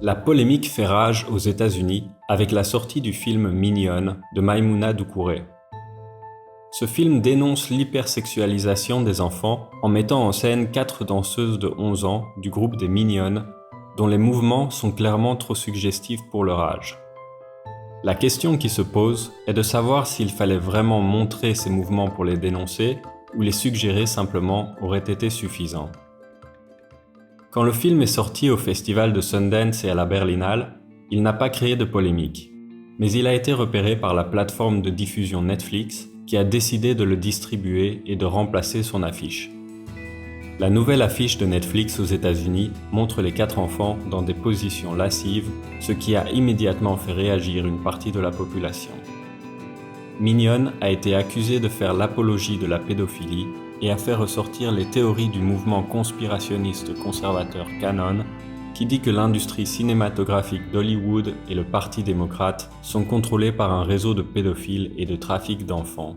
La polémique fait rage aux États-Unis avec la sortie du film Mignonne de Maïmouna Doucouré. Ce film dénonce l'hypersexualisation des enfants en mettant en scène 4 danseuses de 11 ans du groupe des Mignonnes, dont les mouvements sont clairement trop suggestifs pour leur âge. La question qui se pose est de savoir s'il fallait vraiment montrer ces mouvements pour les dénoncer ou les suggérer simplement aurait été suffisant. Quand le film est sorti au festival de Sundance et à la Berlinale, il n'a pas créé de polémique, mais il a été repéré par la plateforme de diffusion Netflix qui a décidé de le distribuer et de remplacer son affiche. La nouvelle affiche de Netflix aux États-Unis montre les 4 enfants dans des positions lascives, ce qui a immédiatement fait réagir une partie de la population. Mignonne a été accusée de faire l'apologie de la pédophilie et a fait ressortir les théories du mouvement conspirationniste conservateur QAnon, qui dit que l'industrie cinématographique d'Hollywood et le Parti démocrate sont contrôlés par un réseau de pédophiles et de trafic d'enfants.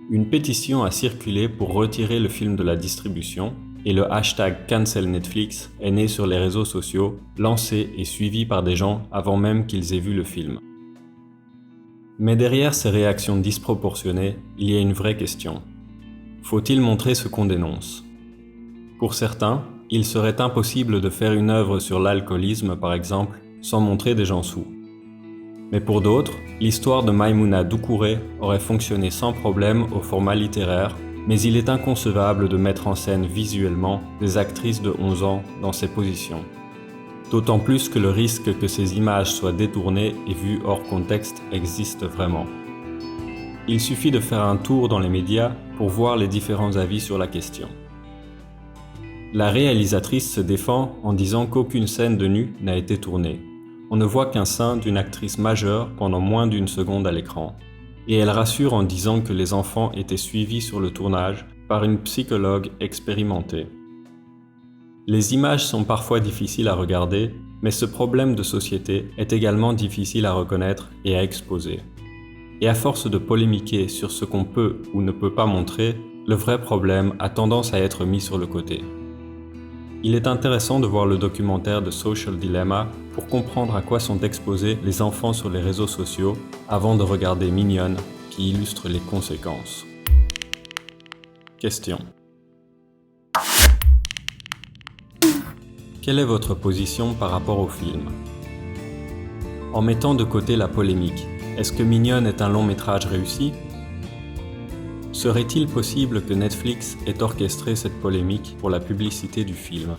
Une pétition a circulé pour retirer le film de la distribution et le hashtag #CancelNetflix est né sur les réseaux sociaux, lancé et suivi par des gens avant même qu'ils aient vu le film. Mais derrière ces réactions disproportionnées, il y a une vraie question. Faut-il montrer ce qu'on dénonce ? Pour certains, il serait impossible de faire une œuvre sur l'alcoolisme, par exemple, sans montrer des gens sous. Mais pour d'autres, l'histoire de Maïmouna Doucouré aurait fonctionné sans problème au format littéraire, mais il est inconcevable de mettre en scène visuellement des actrices de 11 ans dans ces positions. D'autant plus que le risque que ces images soient détournées et vues hors contexte existe vraiment. Il suffit de faire un tour dans les médias pour voir les différents avis sur la question. La réalisatrice se défend en disant qu'aucune scène de nu n'a été tournée. On ne voit qu'un sein d'une actrice majeure pendant moins d'1 seconde à l'écran. Et elle rassure en disant que les enfants étaient suivis sur le tournage par une psychologue expérimentée. Les images sont parfois difficiles à regarder, mais ce problème de société est également difficile à reconnaître et à exposer. Et à force de polémiquer sur ce qu'on peut ou ne peut pas montrer, le vrai problème a tendance à être mis sur le côté. Il est intéressant de voir le documentaire de Social Dilemma pour comprendre à quoi sont exposés les enfants sur les réseaux sociaux avant de regarder Mignonne qui illustre les conséquences. Question. Quelle est votre position par rapport au film ? En mettant de côté la polémique, est-ce que Mignonne est un long métrage réussi ? Serait-il possible que Netflix ait orchestré cette polémique pour la publicité du film ?